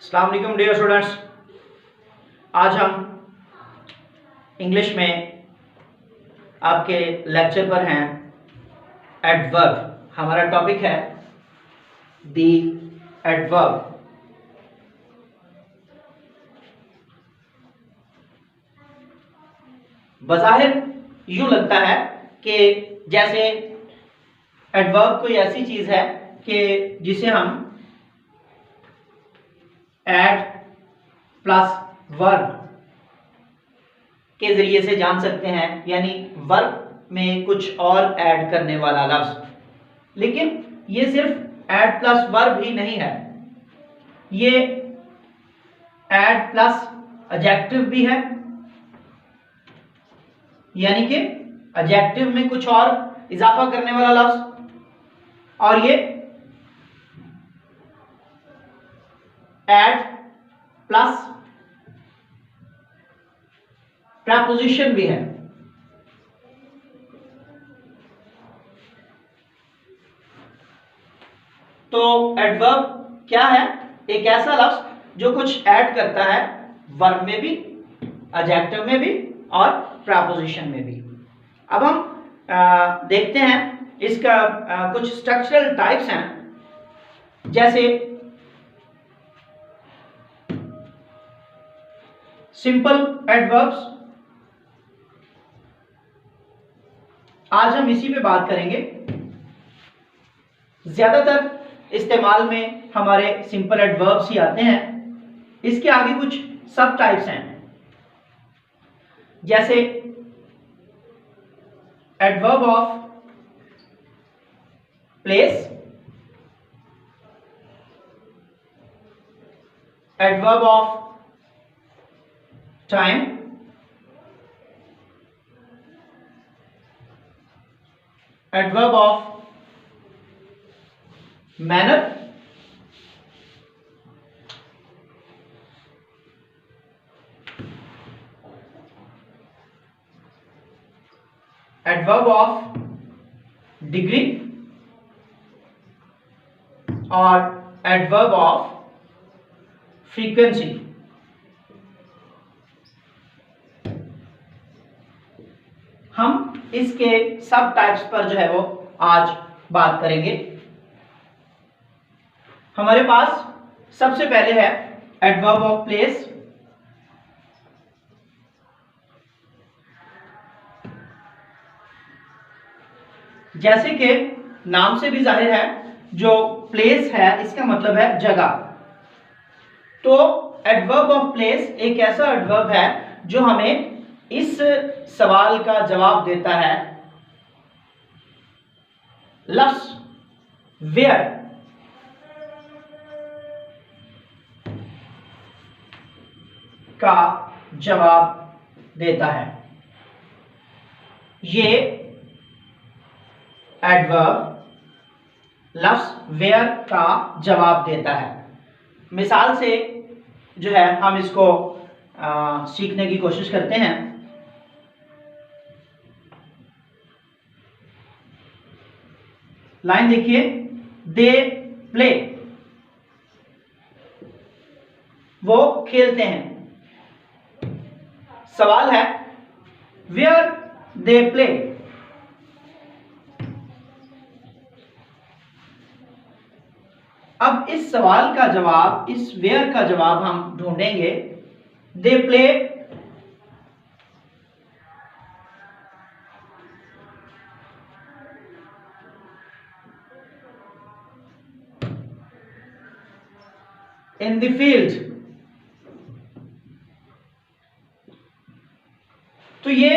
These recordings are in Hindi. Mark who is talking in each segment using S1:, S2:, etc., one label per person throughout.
S1: अस्सलाम वालेकुम डियर स्टूडेंट्स। आज हम इंग्लिश में आपके लेक्चर पर हैं। एडवर्ब हमारा टॉपिक है, दी एडवर्ब। बज़ाहिर यूं लगता है कि जैसे एडवर्ब कोई ऐसी चीज है कि जिसे हम एड प्लस वर्ब के जरिए से जान सकते हैं, यानी वर्ब में कुछ और ऐड करने वाला लफ्ज। लेकिन ये सिर्फ ऐड प्लस वर्ब ही नहीं है, ये ऐड प्लस एडजेक्टिव भी है, यानी कि एडजेक्टिव में कुछ और इजाफा करने वाला लफ्ज, और ये ऐड प्लस प्रपोजिशन भी है। तो एडवर्ब क्या है? एक ऐसा लफ्ज जो कुछ ऐड करता है वर्ब में भी, एडजेक्टिव में भी और प्रपोजिशन में भी। अब हम देखते हैं इसका कुछ स्ट्रक्चरल टाइप्स हैं, जैसे सिंपल एडवर्ब्स। आज हम इसी पे बात करेंगे। ज्यादातर इस्तेमाल में हमारे सिंपल एडवर्ब्स ही आते हैं। इसके आगे कुछ सब टाइप्स हैं, जैसे adverb of place, adverb of time, adverb of manner, adverb of degree और एडवर्ब ऑफ फ्रीक्वेंसी। हम इसके सब टाइप्स पर जो है वो आज बात करेंगे। हमारे पास सबसे पहले है एडवर्ब ऑफ प्लेस। जैसे कि नाम से भी जाहिर है, जो प्लेस है इसका मतलब है जगह। तो एडवर्ब ऑफ प्लेस एक ऐसा एडवर्ब है जो हमें इस सवाल का जवाब देता है, लफ्ज वेयर का जवाब देता है। ये एडवर्ब लफ्ज वेयर का जवाब देता है। मिसाल से जो है हम इसको सीखने की कोशिश करते हैं। लाइन देखिए, दे प्ले, वो खेलते हैं। सवाल है वेयर दे प्ले। अब इस सवाल का जवाब, इस वेयर का जवाब हम ढूंढेंगे। They play in the field. तो ये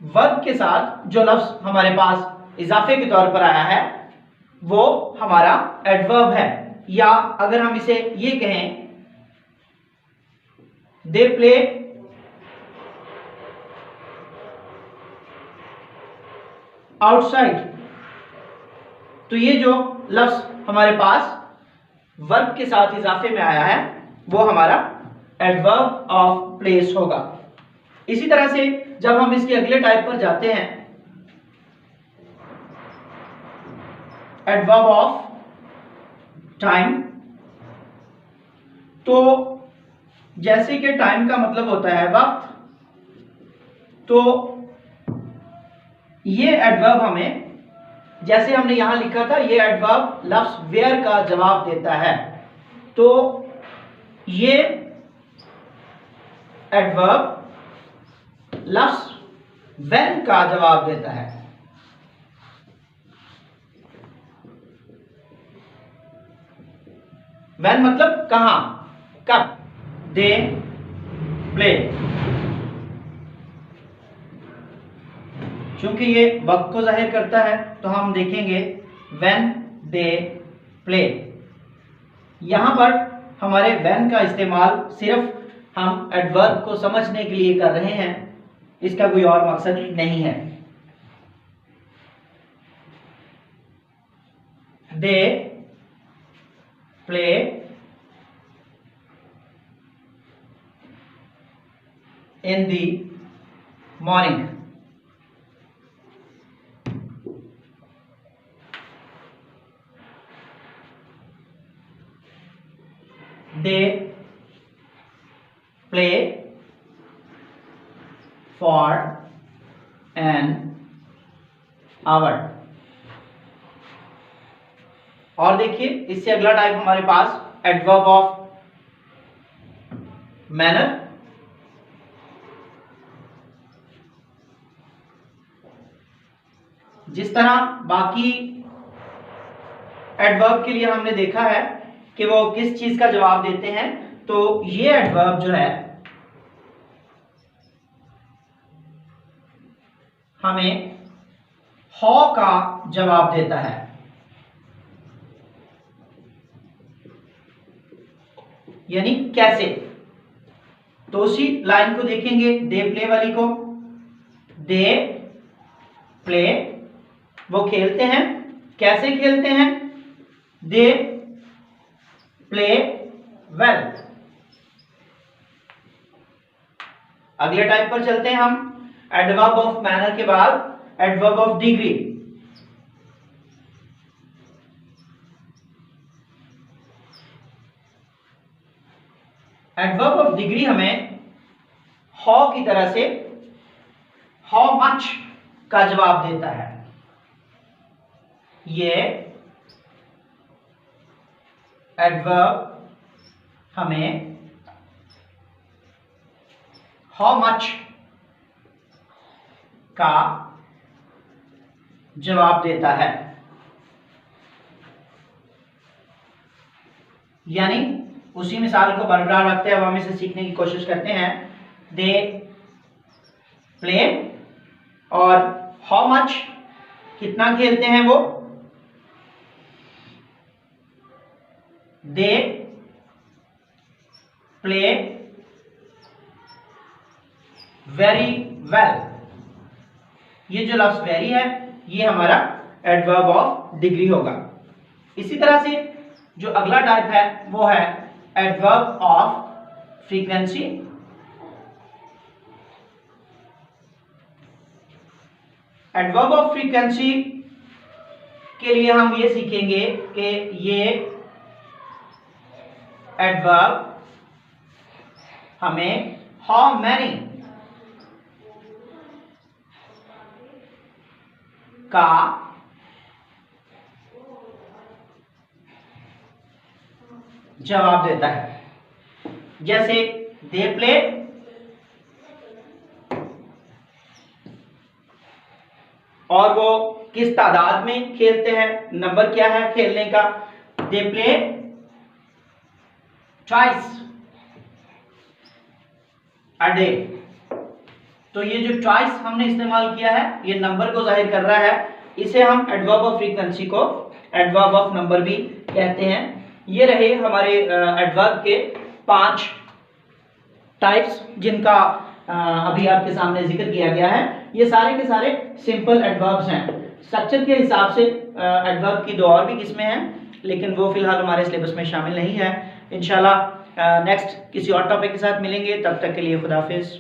S1: वर्ब के साथ जो लफ्ज हमारे पास इजाफे के तौर पर आया है वो हमारा एडवर्ब है, या अगर हम इसे ये कहें, दे प्ले आउटसाइड। तो ये जो लफ्ज हमारे पास वर्ब के साथ इजाफे में आया है वो हमारा एडवर्ब ऑफ प्लेस होगा। इसी तरह से जब हम इसके अगले टाइप पर जाते हैं, एडवर्ब ऑफ टाइम, तो जैसे कि टाइम का मतलब होता है वक्त, तो ये एडवर्ब हमें, जैसे हमने यहां लिखा था, ये एडवर्ब लफ्ज वेयर का जवाब देता है। तो ये एडवर्ब लफ्ज व्हेन का जवाब देता है। व्हेन मतलब कहां, कब। दे प्ले, चूंकि ये वक्त को जाहिर करता है तो हम देखेंगे व्हेन दे प्ले। यहां पर हमारे व्हेन का इस्तेमाल सिर्फ हम एडवर्ब को समझने के लिए कर रहे हैं, इसका कोई और मकसद नहीं है। They play in the morning. They play for an hour। और देखिए इससे अगला टाइप हमारे पास एडवर्ब ऑफ मैनर। जिस तरह बाकी एडवर्ब के लिए हमने देखा है कि वो किस चीज का जवाब देते हैं, तो ये एडवर्ब जो है हमें हाउ का जवाब देता है। यानी कैसे। तो उसी लाइन को देखेंगे, दे प्ले वाली को। दे प्ले, वो खेलते हैं। कैसे खेलते हैं? They play well. अगले टाइप पर चलते हैं हम। एडवर्ब ऑफ मैनर के बाद adverb of degree. Adverb of degree हमें हाउ की तरह से हाउ मच का जवाब देता है। ये एडवर्ब हमें हाउ मच का जवाब देता है। यानी उसी मिसाल को बरकरार रखते हुए हम इसे सीखने की कोशिश करते हैं। दे प्ले और हाउ मच, कितना खेलते हैं वो। They play very well. ये जो लफ्ज वेरी है ये हमारा एडवर्ब ऑफ डिग्री होगा। इसी तरह से जो अगला टाइप है वो है adverb of frequency. Adverb of frequency के लिए हम ये सीखेंगे कि ये एडवर्ब हमें हाउ मैनी का जवाब देता है। जैसे दे प्ले, और वो किस तादाद में खेलते हैं, नंबर क्या है खेलने का। They play twice a day. तो ये जो ट्वाइस हमने इस्तेमाल किया है ये नंबर को जाहिर कर रहा है। इसे हम एडवर्ब ऑफ फ्रीक्वेंसी को एडवर्ब ऑफ नंबर भी कहते हैं। ये रहे हमारे एडवर्ब के 5 टाइप्स जिनका अभी आपके सामने जिक्र किया गया है। ये सारे के सारे सिंपल एडवर्ब्स हैं। स्ट्रक्चर के हिसाब से एडवर्ब की 2 और भी किस्में हैं, लेकिन वो फिलहाल हमारे सिलेबस में शामिल नहीं है। इंशाल्लाह नेक्स्ट किसी और टॉपिक के साथ मिलेंगे, तब तक के लिए खुदा हाफिज़।